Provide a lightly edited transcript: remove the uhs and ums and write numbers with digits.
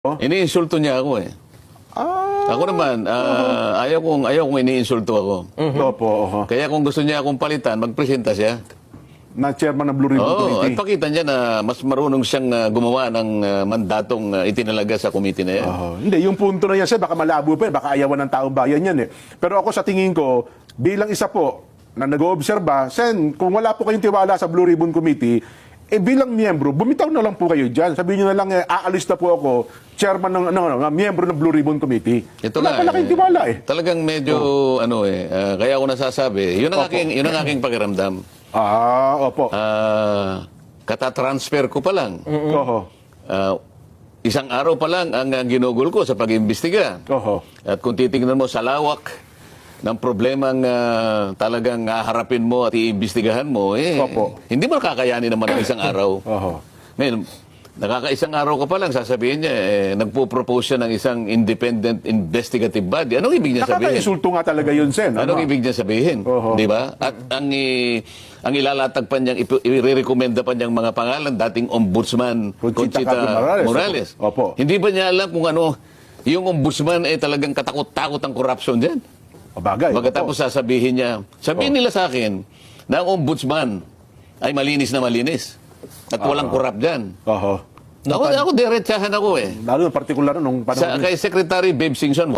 Iniinsulto niya ako eh. Ako naman, ayaw kong iniinsulto ako. Opo, oho. Kaya kung gusto niya akong palitan, magpresenta siya. Na chairman ng Blue Ribbon Oo, at Committee. pakita niya na mas marunong siyang gumawa ng mandatong itinalaga sa committee na yan. Hindi, yung punto na yan, sir, baka malabo pa, baka ayawan ng taong bayan yan eh. Pero ako sa tingin ko, bilang isa po na nag-oobserba, Sen, kung wala po kayong tiwala sa Blue Ribbon Committee, bilang miyembro, bumitaw na lang po kayo dyan. Sabihin nyo na lang, aalis na po ako, chairman ng miyembro ng Blue Ribbon Committee. Ito Wala pala kayong tiwala eh. Talagang medyo, kaya ako nasasabi, yun ang aking pakiramdam. Opo. Katatransfer ko pa lang. Oho. Isang araw pa lang ang ginugol ko sa pag-imbestiga. Oho. At kung titingnan mo sa lawak ng problemang talagang haharapin mo at iimbestigahan mo, Opo. hindi mo kakayanin naman ang isang araw. Oho. Ngayon, nakakaisang araw ka pa lang, sasabihin niya, nagpo-propose siya ng isang independent investigative body. Anong ibig niya sabihin? Nakaka-insulto nga talaga yun, Sen. Anong ibig niya sabihin? Oho. Di ba? At ang ilalatag pa niyang, i-recommenda pa niyang mga pangalan, dating ombudsman Conchita Morales. Opo. Hindi ba niya alam kung ano, yung ombudsman ay talagang katakot-takot ang corruption dyan? Bagay. Pagkatapos sasabihin niya, sabihin nila sa akin na ang ombudsman ay malinis na malinis at walang corrupt dyan. Oho. Ako diretsahan ako eh. Lalo na partikular nung panahon. Kay Secretary Babe Singson,